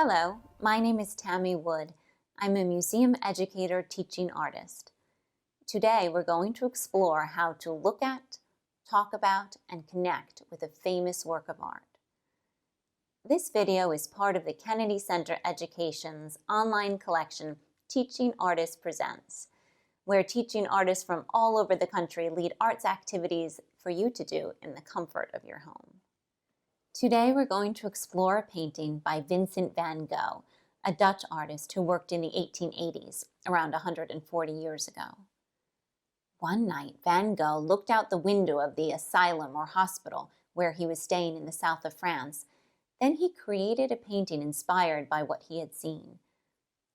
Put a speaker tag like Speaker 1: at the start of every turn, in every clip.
Speaker 1: Hello, my name is Tami Wood. I'm a museum educator teaching artist. Today we're going to explore how to look at, talk about, and connect with a famous work of art. This video is part of the Kennedy Center Education's online collection Teaching Artists Presents, where teaching artists from all over the country lead arts activities for you to do in the comfort of your home. Today we're going to explore a painting by Vincent van Gogh, a Dutch artist who worked in the 1880s, around 140 years ago. One night, Van Gogh looked out the window of the asylum or hospital where he was staying in the south of France. Then he created a painting inspired by what he had seen.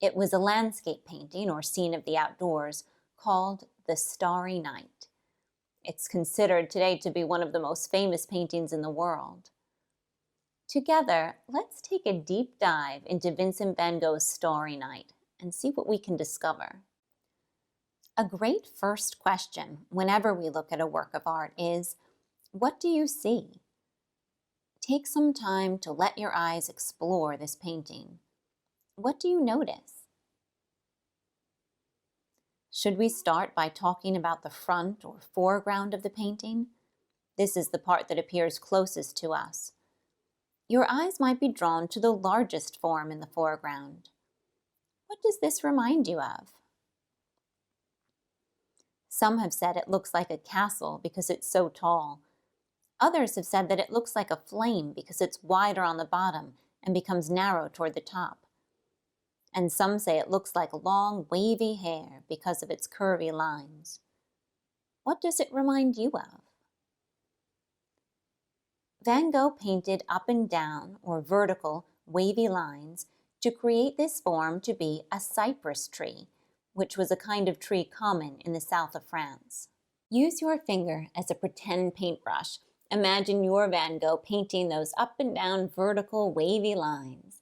Speaker 1: It was a landscape painting or scene of the outdoors called the Starry Night. It's considered today to be one of the most famous paintings in the world. Together, let's take a deep dive into Vincent van Gogh's Starry Night and see what we can discover. A great first question whenever we look at a work of art is, what do you see? Take some time to let your eyes explore this painting. What do you notice? Should we start by talking about the front or foreground of the painting? This is the part that appears closest to us. Your eyes might be drawn to the largest form in the foreground. What does this remind you of? Some have said it looks like a castle because it's so tall. Others have said that it looks like a flame because it's wider on the bottom and becomes narrow toward the top. And some say it looks like long, wavy hair because of its curvy lines. What does it remind you of? Van Gogh painted up and down, or vertical, wavy lines to create this form to be a cypress tree, which was a kind of tree common in the south of France. Use your finger as a pretend paintbrush. Imagine your Van Gogh painting those up and down, vertical, wavy lines.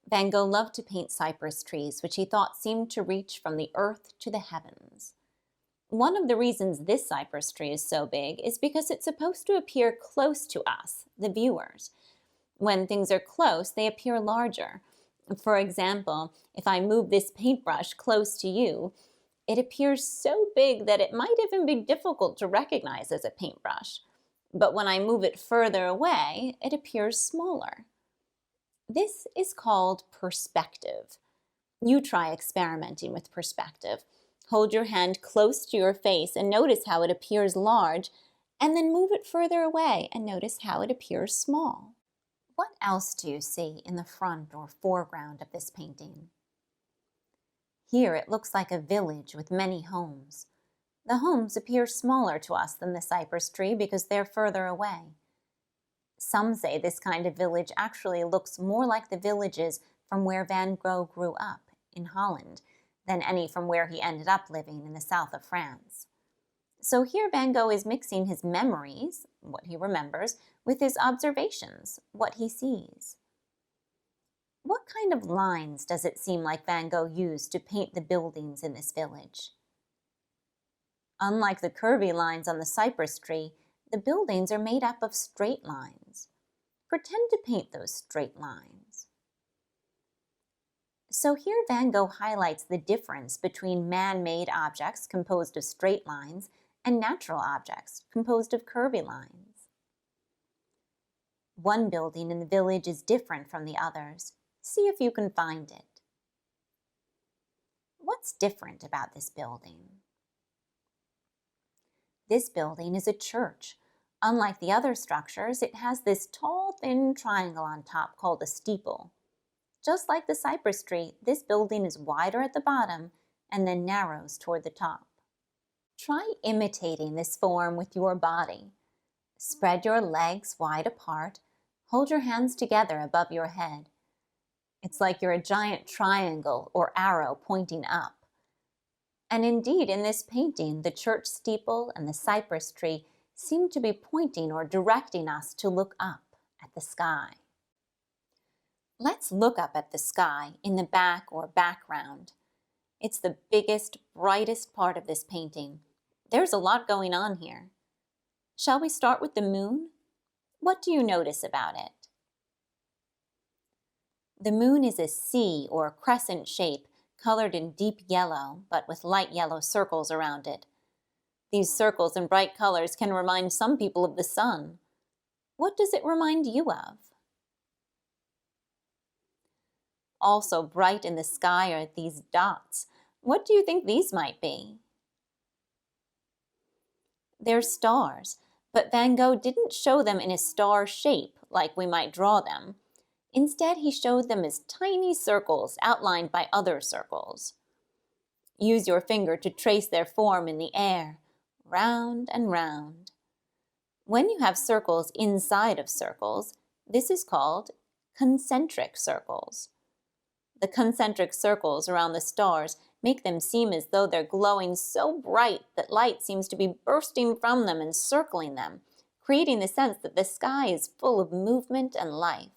Speaker 1: Van Gogh loved to paint cypress trees, which he thought seemed to reach from the earth to the heavens. One of the reasons this cypress tree is so big is because it's supposed to appear close to us, the viewers. When things are close, they appear larger. For example, if I move this paintbrush close to you, it appears so big that it might even be difficult to recognize as a paintbrush. But when I move it further away, it appears smaller. This is called perspective. You try experimenting with perspective. Hold your hand close to your face and notice how it appears large, and then move it further away and notice how it appears small. What else do you see in the front or foreground of this painting? Here it looks like a village with many homes. The homes appear smaller to us than the cypress tree because they're further away. Some say this kind of village actually looks more like the villages from where Van Gogh grew up in Holland than any from where he ended up living in the south of France. So here Van Gogh is mixing his memories, what he remembers, with his observations, what he sees. What kind of lines does it seem like Van Gogh used to paint the buildings in this village? Unlike the curvy lines on the cypress tree, the buildings are made up of straight lines. Pretend to paint those straight lines. So here Van Gogh highlights the difference between man-made objects composed of straight lines and natural objects composed of curvy lines. One building in the village is different from the others. See if you can find it. What's different about this building? This building is a church. Unlike the other structures, it has this tall, thin triangle on top called a steeple. Just like the cypress tree, this building is wider at the bottom and then narrows toward the top. Try imitating this form with your body. Spread your legs wide apart. Hold your hands together above your head. It's like you're a giant triangle or arrow pointing up. And indeed, in this painting, the church steeple and the cypress tree seem to be pointing or directing us to look up at the sky. Let's look up at the sky in the back or background. It's the biggest, brightest part of this painting. There's a lot going on here. Shall we start with the moon? What do you notice about it? The moon is a C or crescent shape colored in deep yellow, but with light yellow circles around it. These circles and bright colors can remind some people of the sun. What does it remind you of? Also bright in the sky are these dots. What do you think these might be? They're stars, but Van Gogh didn't show them in a star shape like we might draw them. Instead, he showed them as tiny circles outlined by other circles. Use your finger to trace their form in the air, round and round. When you have circles inside of circles, this is called concentric circles. The concentric circles around the stars make them seem as though they're glowing so bright that light seems to be bursting from them and circling them, creating the sense that the sky is full of movement and life.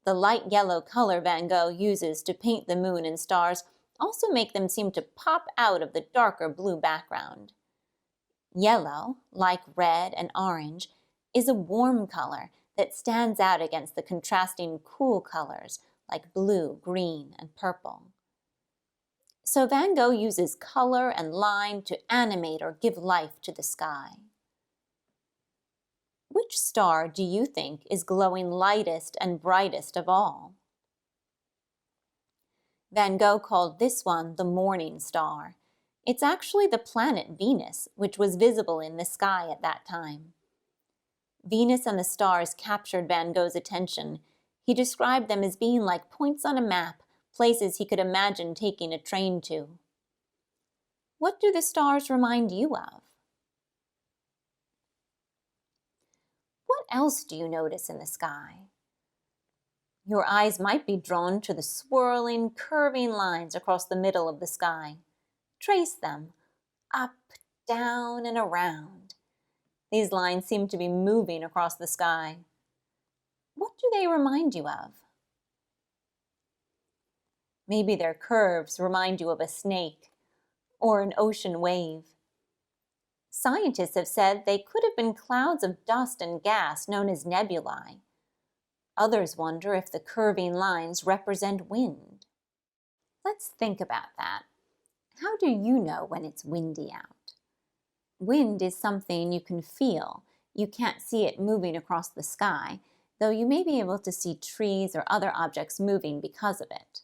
Speaker 1: The light yellow color Van Gogh uses to paint the moon and stars also make them seem to pop out of the darker blue background. Yellow, like red and orange, is a warm color that stands out against the contrasting cool colors like blue, green, and purple. So Van Gogh uses color and line to animate or give life to the sky. Which star do you think is glowing lightest and brightest of all? Van Gogh called this one the morning star. It's actually the planet Venus, which was visible in the sky at that time. Venus and the stars captured Van Gogh's attention. He described them as being like points on a map, places he could imagine taking a train to. What do the stars remind you of? What else do you notice in the sky? Your eyes might be drawn to the swirling, curving lines across the middle of the sky. Trace them, up, down, and around. These lines seem to be moving across the sky. What do they remind you of? Maybe their curves remind you of a snake or an ocean wave. Scientists have said they could have been clouds of dust and gas known as nebulae. Others wonder if the curving lines represent wind. Let's think about that. How do you know when it's windy out? Wind is something you can feel. You can't see it moving across the sky, though you may be able to see trees or other objects moving because of it.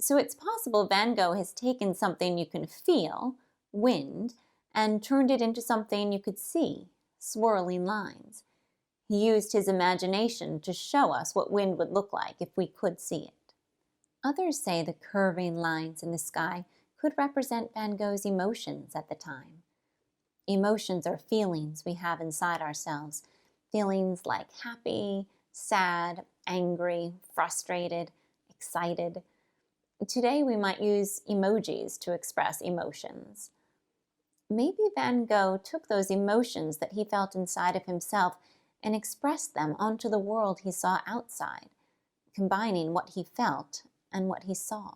Speaker 1: So it's possible Van Gogh has taken something you can feel, wind, and turned it into something you could see, swirling lines. He used his imagination to show us what wind would look like if we could see it. Others say the curving lines in the sky could represent Van Gogh's emotions at the time. Emotions are feelings we have inside ourselves, feelings like happy, sad, angry, frustrated, excited. Today we might use emojis to express emotions. Maybe Van Gogh took those emotions that he felt inside of himself and expressed them onto the world he saw outside, combining what he felt and what he saw.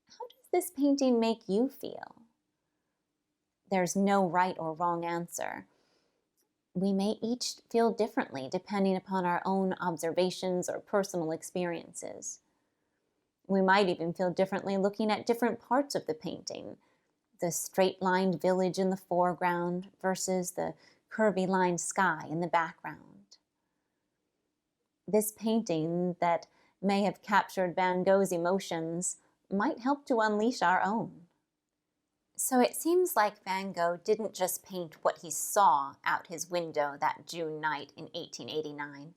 Speaker 1: How does this painting make you feel? There's no right or wrong answer. We may each feel differently depending upon our own observations or personal experiences. We might even feel differently looking at different parts of the painting, the straight-lined village in the foreground versus the curvy-lined sky in the background. This painting that may have captured Van Gogh's emotions might help to unleash our own. So it seems like Van Gogh didn't just paint what he saw out his window that June night in 1889.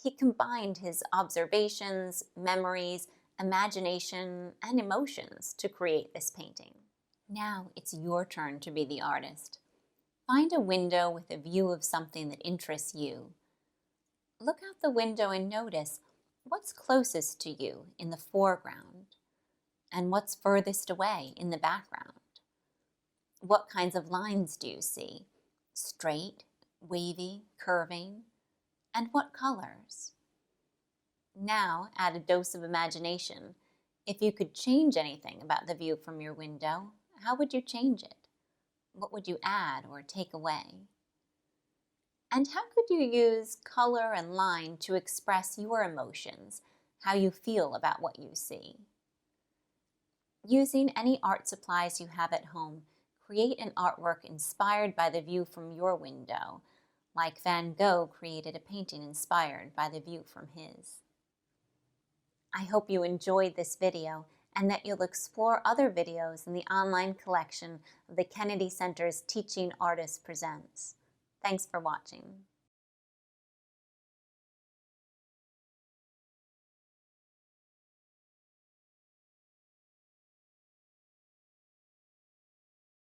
Speaker 1: He combined his observations, memories, imagination, and emotions to create this painting. Now it's your turn to be the artist. Find a window with a view of something that interests you. Look out the window and notice what's closest to you in the foreground and what's furthest away in the background. What kinds of lines do you see? Straight, wavy, curving? And what colors? Now add a dose of imagination. If you could change anything about the view from your window, how would you change it? What would you add or take away? And how could you use color and line to express your emotions, how you feel about what you see? Using any art supplies you have at home, create an artwork inspired by the view from your window, like Van Gogh created a painting inspired by the view from his. I hope you enjoyed this video and that you'll explore other videos in the online collection of the Kennedy Center's Teaching Artists Presents. Thanks for watching.